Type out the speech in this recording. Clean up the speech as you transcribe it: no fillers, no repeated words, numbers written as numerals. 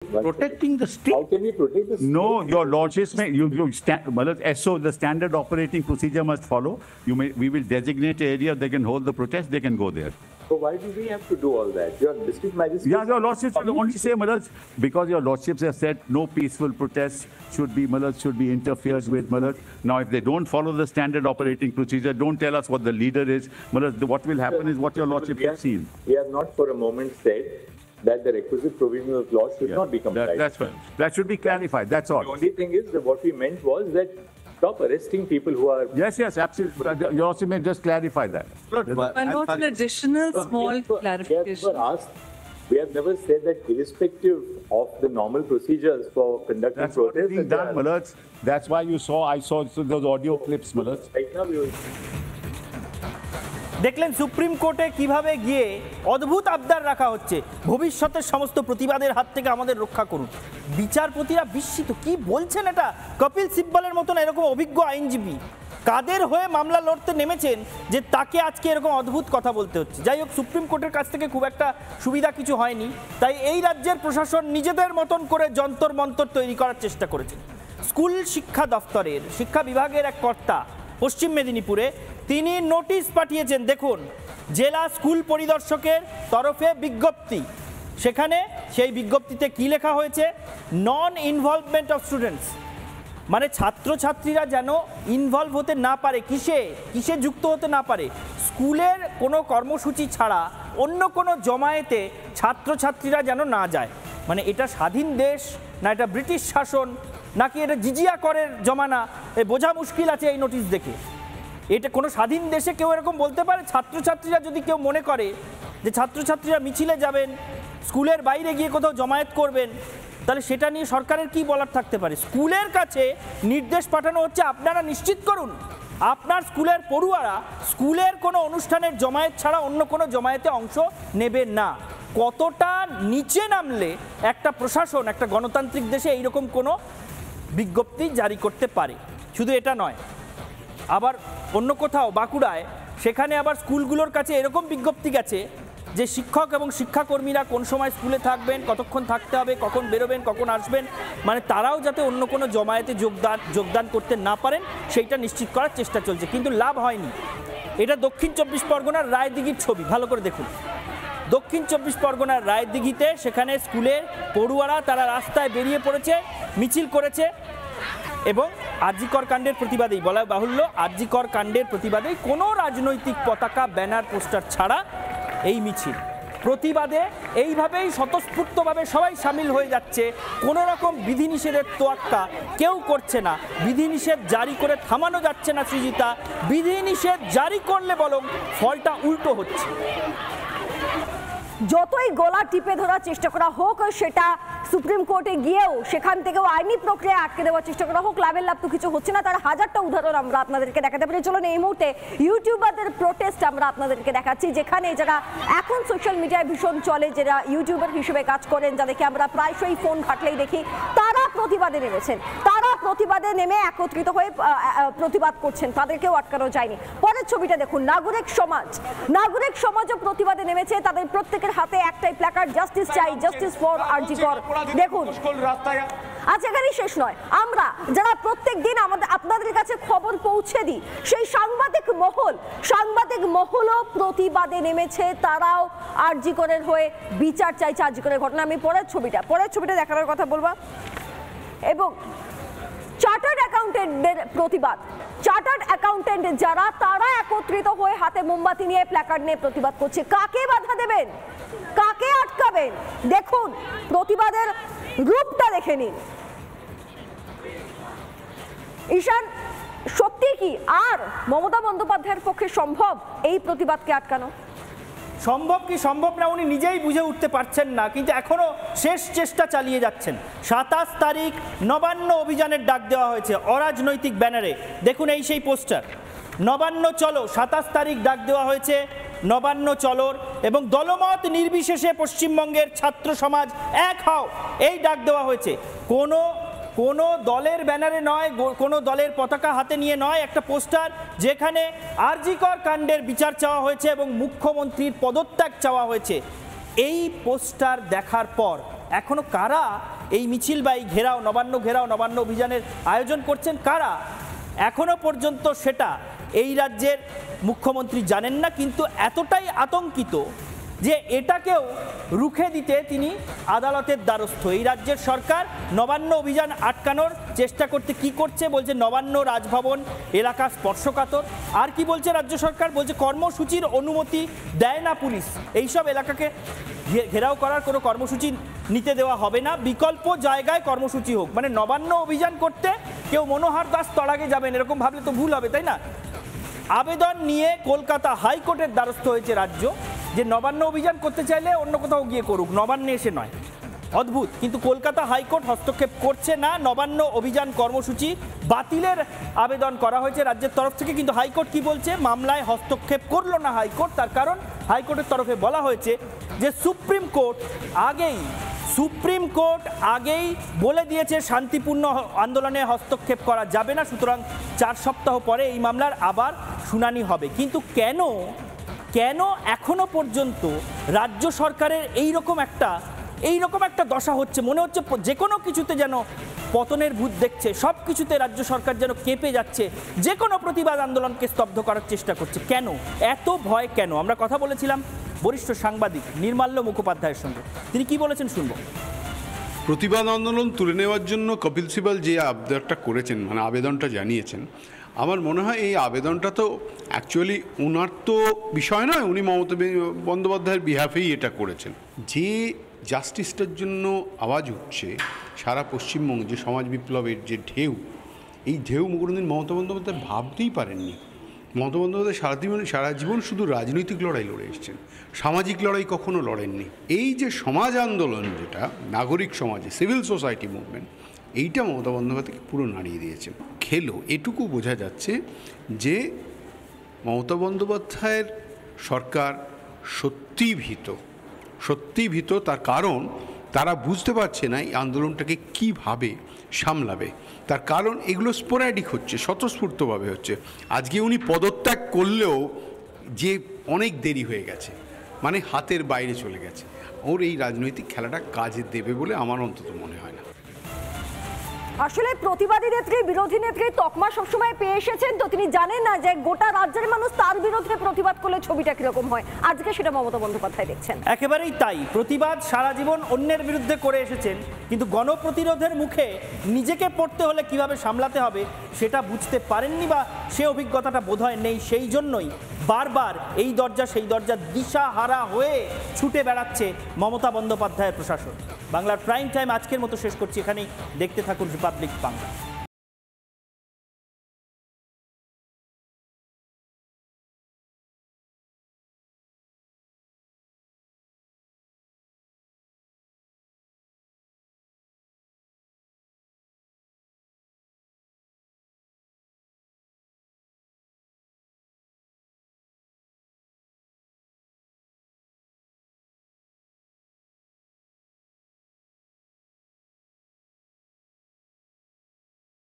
protecting the state. How can we protect the state? No, your lordships may so the standard operating procedure must follow. We will designate area they can hold the protest. They can go there. So why do we have to do all that? Your district magistrate. Yeah, your lordships will only say, because your lordships have said no peaceful protests should be interfered with. Now, if they don't follow the standard operating procedure, don't tell us what the leader is. What will happen is what your lordship has seen. We have not for a moment said that the requisite provisions of law should not be complied. That's right. That should be clarified. That's all. The only thing is that what we meant was that stop arresting people who are... Yes, absolutely. You also may just clarify that. And not an additional small clarification. We have never said that irrespective of the normal procedures for conducting protests. That's why I saw those audio clips, Right now we will... দেখলেন supreme কোর্টে কিভাবে গিয়ে অদ্ভুত আবদার রাখা হচ্ছে, ভবিষ্যতের সমস্ত প্রতিবাদের হাত থেকে আমাদের রক্ষা করুন। বিচারপতিরা বিস্মিত, কি বলছেন এটা? কপিল সিব্বলের মতন এরকম অভিজ্ঞ আইনজীবী কাদের হয়ে মামলা লড়তে নেমেছেন যে তাকে আজকে এরকম অদ্ভুত কথা বলতে হচ্ছে। যাই হোক, সুপ্রিম কোর্টের কাছ থেকে খুব একটা সুবিধা কিছু হয়নি, তাই এই রাজ্যের প্রশাসন নিজেদের মতন করে যন্তর মন্তর তৈরি করার চেষ্টা করেছেন। স্কুল শিক্ষা দফতরের শিক্ষা বিভাগের এক কর্তা পশ্চিম মেদিনীপুরে তিনি নোটিশ পাঠিয়েছেন। দেখুন, জেলা স্কুল পরিদর্শকের তরফে বিজ্ঞপ্তি, সেখানে সেই বিজ্ঞপ্তিতে কি লেখা হয়েছে? নন ইনভলভমেন্ট অফ স্টুডেন্টস, মানে ছাত্রছাত্রীরা যেন ইনভলভ হতে না পারে, কিসে যুক্ত হতে না পারে। স্কুলের কোনো কর্মসূচি ছাড়া অন্য কোনো জমায়েতে ছাত্রছাত্রীরা যেন না যায়। মানে এটা স্বাধীন দেশ না এটা ব্রিটিশ শাসন নাকি এটা জিজিয়া করের জমানা, বোঝা মুশকিল আছে এই নোটিশ দেখে। এটা কোনো স্বাধীন দেশে কেউ এরকম বলতে পারে? ছাত্রছাত্রীরা যদি কেউ মনে করে যে ছাত্রছাত্রীরা মিছিলে যাবেন, স্কুলের বাইরে গিয়ে কোথাও জমায়েত করবেন, তাহলে সেটা নিয়ে সরকারের কি বলার থাকতে পারে? স্কুলের কাছে নির্দেশ পাঠানো হচ্ছে, আপনারা নিশ্চিত করুন আপনার স্কুলের পড়ুয়ারা স্কুলের কোনো অনুষ্ঠানের জমায়েত ছাড়া অন্য কোনো জমায়েতে অংশ নেবেন না। কতটা নিচে নামলে একটা প্রশাসন একটা গণতান্ত্রিক দেশে এইরকম কোনো বিজ্ঞপ্তি জারি করতে পারে? শুধু এটা নয়, আবার অন্য কোথাও বাঁকুড়ায় সেখানে আবার স্কুলগুলোর কাছে এরকম বিজ্ঞপ্তি গেছে যে শিক্ষক এবং শিক্ষাকর্মীরা কোন সময় স্কুলে থাকবেন, কতক্ষণ থাকতে হবে, কখন বেরোবেন, কখন আসবেন, মানে তারাও যাতে অন্য কোনো জমায়েতে যোগদান করতে না পারেন সেইটা নিশ্চিত করার চেষ্টা চলছে, কিন্তু লাভ হয়নি। এটা দক্ষিণ চব্বিশ পরগনার রায়দিঘির ছবি, ভালো করে দেখুন। দক্ষিণ চব্বিশ পরগনার রায়দিঘিতে সেখানে স্কুলের পড়ুয়ারা তারা রাস্তায় বেরিয়ে পড়েছে, মিছিল করেছে এবং আরজিকর কাণ্ডের প্রতিবাদেই, বলা বাহুল্য আরজিকর কাণ্ডের প্রতিবাদেই কোনো রাজনৈতিক পতাকা ব্যানার পোস্টার ছাড়া এই মিছিল। প্রতিবাদে এইভাবেই স্বতঃস্ফূর্তভাবে সবাই সামিল হয়ে যাচ্ছে, কোনো রকম বিধিনিষেধের তোয়াক্কা কেউ করছে না। বিধিনিষেধ জারি করে থামানো যাচ্ছে না সৃজিতা, বিধিনিষেধ জারি করলে বরং ফলটা উল্টো হচ্ছে। যতই গলা টিপে ধরার চেষ্টা করা হোক, সেটা সুপ্রিম কোর্টে গিয়েও সেখান থেকেও আইনি প্রক্রিয়া আটকে দেওয়ার চেষ্টা করা হোক, লাভের লাভ তো কিছু হচ্ছে না। তার হাজারটা উদাহরণ আমরা আপনাদেরকে দেখাতে পারি। চলুন এই মুহূর্তে ইউটিউবারদের প্রোটেস্ট আমরা আপনাদেরকে দেখাচ্ছি, যেখানে যারা এখন সোশ্যাল মিডিয়ায় ভীষণ চলে, যারা ইউটিউবার হিসেবে কাজ করেন, যাদেরকে আমরা প্রায়শই ফোন ঘাটলেই দেখি, তারা প্রতিবাদে নেমেছেন। তারা প্রতিবাদে নেমে একত্রিত হয়ে প্রতিবাদ করছেন, তাদেরকেও আটকানো যায়নি। পরের ছবিটা দেখুন, নাগরিক সমাজও প্রতিবাদে নেমেছে। তাদের প্রত্যেকের হাতে একটাই প্ল্যাকার্ড, জাস্টিস চাই, জাস্টিস ফর আরজিকর। দেখুন, আজ এখানেই শেষ নয়, আমরা যারা প্রত্যেক দিন আপনাদের কাছে খবর পৌঁছে দিই, সেই সাংবাদিক মহলও প্রতিবাদে নেমেছে। তারাও আরজিকরের হয়ে বিচার চাইছে আরজিকরের ঘটনা। আমি পরের ছবিটা দেখানোর কথা বলবো। এবং চার্টার্ড অ্যাকাউন্টেন্টদের প্রতিবাদ, চার্টার্ড অ্যাকাউন্টেন্ট যারা, তারা একত্রিত হয়ে হাতে মোমবাতি নিয়ে প্ল্যাকার্ড নিয়ে প্রতিবাদ করছে। কাকে বাধা দেবেন, কাকে আটকাবেন? দেখুন, প্রতিবাদের রূপটা দেখে নিন। ঈশান, সত্যি কি আর মমতা বন্দ্যোপাধ্যায়ের পক্ষে সম্ভব এই প্রতিবাদকে আটকানো? সম্ভব কি সম্ভব না উনি নিজেই বুঝে উঠতে পারছেন না, কিন্তু এখনো শেষ চেষ্টা চালিয়ে যাচ্ছেন। 27 তারিখ নবান্ন অভিযানের ডাক দেওয়া হয়েছে অরাজনৈতিক ব্যানারে। দেখুন এই সেই পোস্টার, নবান্ন চলো, 27 তারিখ ডাক দেওয়া হয়েছে নবান্ন চলোর, এবং দলমত নির্বিশেষে পশ্চিমবঙ্গের ছাত্র সমাজ এক হও, এই ডাক দেওয়া হয়েছে। কোনো দলের ব্যানারে নয়, কোনো দলের পতাকা হাতে নিয়ে নয়, একটা পোস্টার যেখানে আরজিকর কাণ্ডের বিচার চাওয়া হয়েছে এবং মুখ্যমন্ত্রীর পদত্যাগ চাওয়া হয়েছে। এই পোস্টার দেখার পর এখনো কারা এই মিছিল বা এই ঘেরাও নবান্ন অভিযানের আয়োজন করছেন, কারা এখনো পর্যন্ত সেটা এই রাজ্যের মুখ্যমন্ত্রী জানেন না, কিন্তু এতটাই আতঙ্কিত যে এটাকেও রুখে দিতে তিনি আদালতের দ্বারস্থ। এই রাজ্যের সরকার নবান্ন অভিযান আটকানোর চেষ্টা করতে কি করছে, বলছে নবান্ন রাজভবন এলাকা স্পর্শকাতর। আর কি বলছে রাজ্য সরকার, বলছে কর্মসূচির অনুমতি দেয় না পুলিশ, এইসব এলাকাকে ঘেরাও করার কোনো কর্মসূচি নিতে দেওয়া হবে না, বিকল্প জায়গায় কর্মসূচি হোক। মানে নবান্ন অভিযান করতে কেউ মনোহর দাস তড়াগে যাবেন এরকম ভাবলে তো ভুল হবে, তাই না? আবেদন নিয়ে কলকাতা হাইকোর্টের দ্বারস্থ হয়েছে রাজ্য, যে নবান্ন অভিযান করতে চাইলে অন্য কোথাও গিয়ে করুক, নবান্নে এসে নয়। অদ্ভুত, কিন্তু কলকাতা হাইকোর্ট হস্তক্ষেপ করছে না। নবান্ন অভিযান কর্মসূচি বাতিলের আবেদন করা হয়েছে রাজ্যের তরফ থেকে, কিন্তু হাইকোর্ট কি বলছে, মামলায় হস্তক্ষেপ করলো না হাইকোর্ট। তার কারণ হাইকোর্টের তরফে বলা হয়েছে যে সুপ্রিম কোর্ট আগেই বলে দিয়েছে শান্তিপূর্ণ আন্দোলনে হস্তক্ষেপ করা যাবে না, সুতরাং 4 সপ্তাহ পরে এই মামলার আবার শুনানি হবে। কিন্তু কেন এখনো পর্যন্ত রাজ্য সরকারের এই রকম একটা দশা হচ্ছে? মনে হচ্ছে যে কোনো কিছুতে যেন পতনের ভূত দেখছে, সব কিছুতে রাজ্য সরকার যেন কেঁপে যাচ্ছে, যে কোনো প্রতিবাদ আন্দোলনকে স্তব্ধ করার চেষ্টা করছে। কেন এত ভয়, কেন? আমরা কথা বলেছিলাম বরিষ্ঠ সাংবাদিক নির্মাল্য মুখোপাধ্যায়ের সঙ্গে, তিনি কি বলেছেন শুনবো। প্রতিবাদ আন্দোলন তুলে নেওয়ার জন্য কপিল সিবাল যে আবদারটা করেছেন, মানে আবেদনটা জানিয়েছেন, আমার মনে হয় এই আবেদনটা তো অ্যাকচুয়ালি ওনার তো বিষয় নয়, উনি মমতা বন্দ্যোপাধ্যায়ের বিহাফেই এটা করেছেন। যে জাস্টিসটার জন্য আওয়াজ উঠছে সারা পশ্চিমবঙ্গে, যে সমাজ বিপ্লবের যে ঢেউ, এই ঢেউ কোনোদিন মমতা বন্দ্যোপাধ্যায় ভাবতেই পারেননি। মমতা বন্দ্যোপাধ্যায় সারা জীবন শুধু রাজনৈতিক লড়াই লড়ে এসেছেন, সামাজিক লড়াই কখনো লড়েননি। এই যে সমাজ আন্দোলন, যেটা নাগরিক সমাজে সিভিল সোসাইটি মুভমেন্ট, এইটা মমতা বন্দ্যোপাধ্যায়কে পুরো নাড়িয়ে দিয়েছেন। এটুকু বোঝা যাচ্ছে যে মমতা বন্দ্যোপাধ্যায়ের সরকার সত্যিই ভীত। তার কারণ তারা বুঝতে পারছে না এই আন্দোলনটাকে কিভাবে সামলাবে। তার কারণ এগুলো স্পোরাডিক হচ্ছে, স্বতঃস্ফূর্তভাবে হচ্ছে। আজকে উনি পদত্যাগ করলেও যে অনেক দেরি হয়ে গেছে, মানে হাতের বাইরে চলে গেছে। ওর এই রাজনৈতিক খেলাটা কাজে দেবে বলে আমার অন্তত মনে হয় না। আসলে প্রতিবাদী নেত্রী, বিরোধী নেত্রী তকমা সবসময় পেয়ে এসেছেন, তো তিনি জানেন না যে গোটা রাজ্যের মানুষ তার বিরুদ্ধে প্রতিবাদ করলে ছবিটা কিরকম হয়। আজকে সেটা মমতা বন্দ্যোপাধ্যায় দেখছেন। একেবারেই তাই, প্রতিবাদ সারা জীবন অন্যের বিরুদ্ধে করে এসেছেন, কিন্তু গণপ্রতিরোধের মুখে নিজেকে পড়তে হলে কিভাবে সামলাতে হবে সেটা বুঝতে পারেননি, বা সে অভিজ্ঞতাটা বোধহয় নেই। সেই জন্যই বারবার এই দরজা সেই দরজা দিশাহারা হয়ে ছুটে বেড়াচ্ছে মমতা বন্দ্যোপাধ্যায়ের প্রশাসন। বাংলার প্রাইম টাইম আজকের মতো শেষ করছি এখানেই। দেখতে থাকুন রিপাবলিক বাংলা।